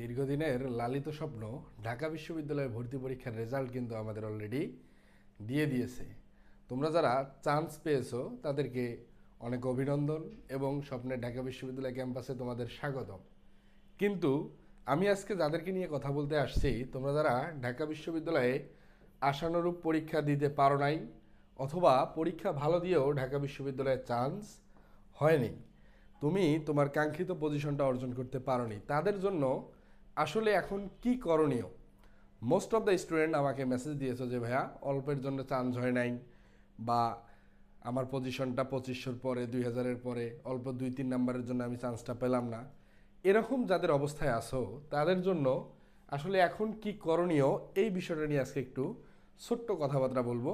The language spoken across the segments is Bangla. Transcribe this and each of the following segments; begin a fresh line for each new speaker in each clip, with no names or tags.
দীর্ঘদিনের লালিত স্বপ্ন ঢাকা বিশ্ববিদ্যালয়ে ভর্তি পরীক্ষার রেজাল্ট কিন্তু আমাদের অলরেডি দিয়ে দিয়েছে। তোমরা যারা চান্স পেয়েছো তাদেরকে অনেক অভিনন্দন এবং স্বপ্নের ঢাকা বিশ্ববিদ্যালয় ক্যাম্পাসে তোমাদের স্বাগতম। কিন্তু আমি আজকে যাদেরকে নিয়ে কথা বলতে আসছি, তোমরা যারা ঢাকা বিশ্ববিদ্যালয়ে আশানুরূপ পরীক্ষা দিতে পারো নাই অথবা পরীক্ষা ভালো দিয়েও ঢাকা বিশ্ববিদ্যালয়ে চান্স হয়নি, তুমি তোমার কাঙ্ক্ষিত পজিশনটা অর্জন করতে পারোনি, তাদের জন্য আসলে এখন কি করণীয়? মোস্ট অফ দ্য স্টুডেন্ট আমাকে মেসেজ দিয়েছো যে ভাইয়া অল্পের জন্য চান্স হয় নাই, বা আমার পজিশনটা 2500-র পরে 2000-এর পরে অল্প 2-3 নাম্বারের জন্য আমি চান্সটা পেলাম না। এরকম যাদের অবস্থায় আসো তাদের জন্য আসলে এখন কি করণীয়, এই বিষয়টা নিয়ে আজকে একটু ছোট্ট কথাবার্তা বলবো।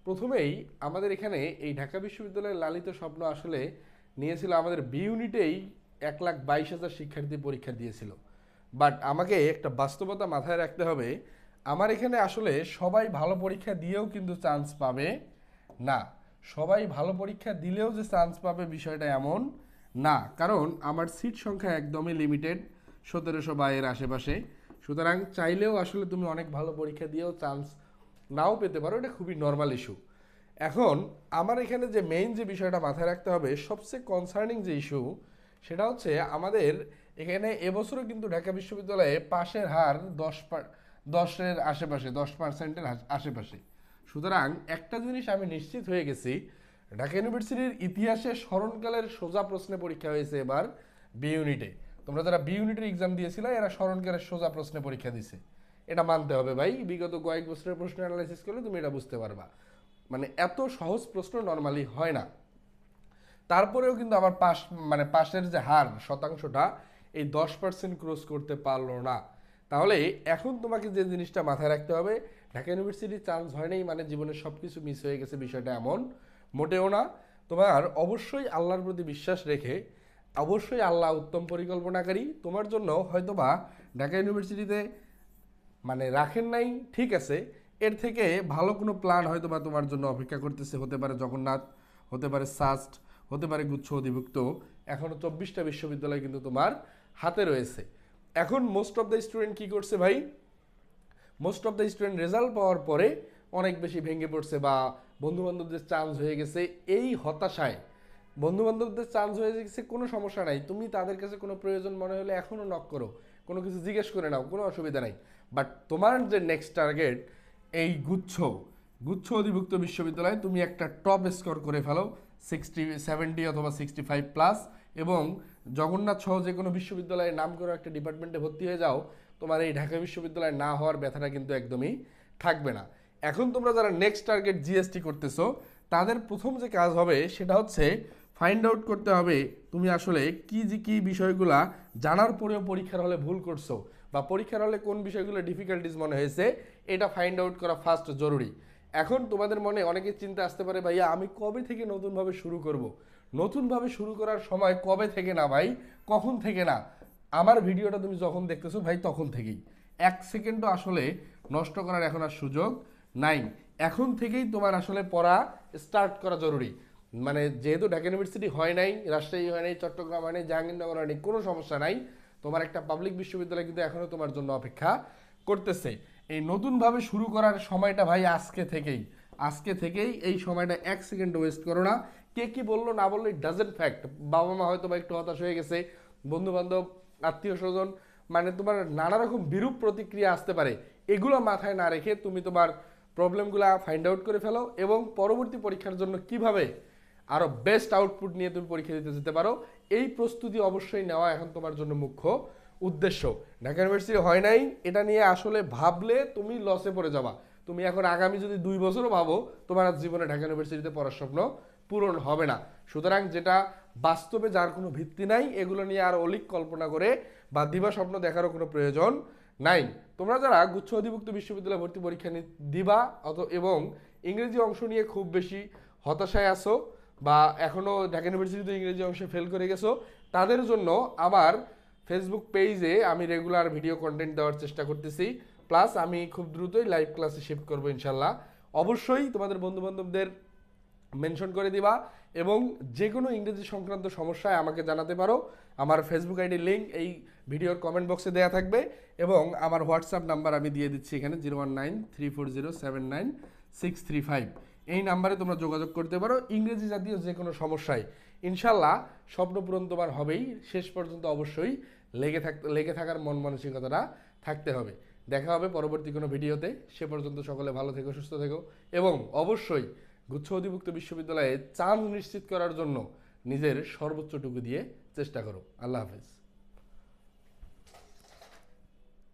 প্রথমেই আমাদের এখানে এই ঢাকা বিশ্ববিদ্যালয়ের লালিত স্বপ্ন আসলে নিয়েছিল, আমাদের বি ইউনিটেই 1,22,000 শিক্ষার্থী পরীক্ষা দিয়েছিল। বাট আমাকে একটা বাস্তবতা মাথায় রাখতে হবে, আমার এখানে আসলে সবাই ভালো পরীক্ষা দিয়েও কিন্তু চান্স পাবে না। সবাই ভালো পরীক্ষা দিলেও যে চান্স পাবে বিষয়টা এমন না, কারণ আমার সিট সংখ্যা একদমই লিমিটেড, 1700 বা এর আশেপাশে। সুতরাং চাইলেও আসলে তুমি অনেক ভালো পরীক্ষা দিয়েও চান্স নাও পেতে পারো, এটা খুবই নর্মাল ইস্যু। এখন আমার এখানে যে মেইন যে বিষয়টা মাথায় রাখতে হবে, সবচেয়ে কনসার্নিং যে ইস্যু, সেটা হচ্ছে আমাদের এখানে এবছরও কিন্তু ঢাকা বিশ্ববিদ্যালয়ে পাশের হার 10-এর আশেপাশে, 10%-এর আশেপাশে। সুতরাং একটা জিনিস আমি নিশ্চিত হয়ে গেছি, ঢাকা ইউনিভার্সিটির ইতিহাসে স্মরণকালের সোজা প্রশ্নে পরীক্ষা হয়েছে এবার বি ইউনিটে। তোমরা যারা বি ইউনিটের এক্সাম দিয়েছিলে এরা স্মরণকালের সোজা প্রশ্নে পরীক্ষা দিছে, এটা মানতে হবে ভাই। বিগত কয়েক বছরের প্রশ্ন অ্যানালাইসিস করলে তুমি এটা বুঝতে পারবা, মানে এত সহজ প্রশ্ন নর্মালি হয় না। তারপরেও কিন্তু আবার পাশের যে হার শতাংশটা এই 10% ক্রস করতে পারলো না। তাহলে এখন তোমাকে যে জিনিসটা মাথায় রাখতে হবে, ঢাকা ইউনিভার্সিটির চান্স হয় নাই মানে জীবনের সব কিছু মিস হয়ে গেছে, বিষয়টা এমন মোটেও না। তোমার অবশ্যই আল্লাহর প্রতি বিশ্বাস রেখে, অবশ্যই আল্লাহ উত্তম পরিকল্পনাকারী, তোমার জন্য হয়তোবা ঢাকা ইউনিভার্সিটিতে রাখেন নাই, ঠিক আছে, এর থেকে ভালো কোনো প্ল্যান হয়তো বা তোমার জন্য অপেক্ষা করতেছে। হতে পারে জগন্নাথ, হতে পারে সাস্ট, হতে পারে গুচ্ছ অধিভুক্ত। এখনও 24টা বিশ্ববিদ্যালয় কিন্তু তোমার হাতে রয়েছে। এখন মোস্ট অফ দ্য স্টুডেন্ট কি করছে ভাই, most of the student result পাওয়ার পরে অনেক বেশি ভেঙে পড়ছে, বা বন্ধুবান্ধবদের চান্স হয়ে গেছে এই হতাশায়। বন্ধুবান্ধবদের চান্স হয়ে গেছে, কোনো সমস্যা নাই, তুমি তাদের কাছে কোনো প্রয়োজন মনে হলে এখনও নক করো, কোনো কিছু জিজ্ঞেস করে নাও, কোনো অসুবিধা নাই। বাট তোমার যে নেক্সট টার্গেট এই গুচ্ছ অধিভুক্ত বিশ্ববিদ্যালয়ে তুমি একটা টপ স্কোর করে ফেলো, 70 অথবা 65+, এবং জগন্নাথ সহ যে কোনো বিশ্ববিদ্যালয়ে নাম করে একটা ডিপার্টমেন্টে ভর্তি হয়ে যাও, তোমার এই ঢাকা বিশ্ববিদ্যালয়ে না হওয়ার ব্যথাটা কিন্তু একদমই থাকবে না। এখন তোমরা যারা নেক্সট টার্গেট জিএসটি করতেছো, তাদের প্রথম যে কাজ হবে সেটা হচ্ছে ফাইন্ড আউট করতে হবে তুমি আসলে কি বিষয়গুলা জানার পরেও পরীক্ষার হলে ভুল করছো, বা পরীক্ষার হলে কোন বিষয়গুলো ডিফিকাল্টিস মনে হয়েছে, এটা ফাইন্ড আউট করা ফার্স্ট জরুরি। এখন তোমাদের মনে অনেকের চিন্তা আসতে পারে, ভাইয়া আমি কবে থেকে নতুনভাবে শুরু করব? নতুনভাবে শুরু করার সময় কবে থেকে না ভাই, কখন থেকে না। আমার ভিডিওটা তুমি যখন দেখতেছো ভাই তখন থেকেই, 1 সেকেন্ডও আসলে নষ্ট করার এখন আর সুযোগ নাই। এখন থেকেই তোমার আসলে পড়া স্টার্ট করা জরুরি। যেহেতু ঢাকা ইউনিভার্সিটি হয় নাই, রাজশাহী হয় নাই, চট্টগ্রাম হয় নাই, জাহাঙ্গীরনগর হয় নাই, কোনো সমস্যা নাই, তোমার একটা পাবলিক বিশ্ববিদ্যালয় কিন্তু এখনও তোমার জন্য অপেক্ষা করতেছে। এই নতুনভাবে শুরু করার সময়টা ভাই আজকে থেকেই এই সময়টা 1 সেকেন্ড ওয়েস্ট করো না। কে কি বললো না বললো ইট ডাজেন্ট ফ্যাক্ট। বাবা মা হয়তো বা একটু হতাশ হয়ে গেছে, বন্ধু বান্ধব, আত্মীয় স্বজন, তোমার নানা রকম বিরূপ প্রতিক্রিয়া আসতে পারে, এগুলো মাথায় না রেখে তুমি তোমার প্রবলেমগুলো ফাইন্ড আউট করে ফেলো, এবং পরবর্তী পরীক্ষার জন্য কিভাবে আরও বেস্ট আউটপুট নিয়ে তুমি পরীক্ষা দিতে যেতে পারো, এই প্রস্তুতি অবশ্যই নেওয়া এখন তোমার জন্য মুখ্য উদ্দেশ্য। ঢাকা ইউনিভার্সিটি হয় নাই এটা নিয়ে আসলে ভাবলে তুমি লসে পড়ে যাবা। তুমি এখন আগামী যদি 2 বছরও ভাবো, তোমার আর জীবনে ঢাকা ইউনিভার্সিটিতে পড়ার স্বপ্ন পূরণ হবে না। সুতরাং যেটা বাস্তবে যার কোনো ভিত্তি নাই, এগুলো নিয়ে আর অলিক কল্পনা করে বা দিবা স্বপ্ন দেখারও কোনো প্রয়োজন নাই। তোমরা যারা গুচ্ছ অধিভুক্ত বিশ্ববিদ্যালয় ভর্তি পরীক্ষা দিবা এবং ইংরেজি অংশ নিয়ে খুব বেশি হতাশায় আছো, বা এখনও ঢাকা ইউনিভার্সিটিতে ইংরেজি অংশে ফেল করে গেছো, তাদের জন্য আমার ফেসবুক পেজে আমি রেগুলার ভিডিও কন্টেন্ট দেওয়ার চেষ্টা করতেছি। প্লাস আমি খুব দ্রুতই লাইভ ক্লাসে শিফট করবো ইনশাল্লাহ। অবশ্যই তোমাদের বন্ধুবান্ধবদের মেনশন করে দিবা এবং যে কোনো ইংরেজি সংক্রান্ত সমস্যায় আমাকে জানাতে পারো। আমার ফেসবুক আইডির লিঙ্ক এই ভিডিওর কমেন্ট বক্সে দেওয়া থাকবে এবং আমার হোয়াটসঅ্যাপ নাম্বার আমি দিয়ে দিচ্ছি এখানে 01934079635। এই নাম্বারে তোমরা যোগাযোগ করতে পারো ইংরেজি জাতীয় যে কোনো সমস্যায়। ইনশাল্লাহ স্বপ্ন পূরণ তোমার হবেই, শেষ পর্যন্ত অবশ্যই লেগে থাকার মন মানসিকতাটা থাকতে হবে। দেখা হবে পরবর্তী কোনো ভিডিওতে। সে পর্যন্ত সকলে ভালো থেকো, সুস্থ থেকো এবং অবশ্যই গুচ্ছ অধিভুক্ত বিশ্ববিদ্যালয়ে চান্স নিশ্চিত করার জন্য নিজের সর্বোচ্চটুকু দিয়ে চেষ্টা করো। আল্লাহ হাফেজ।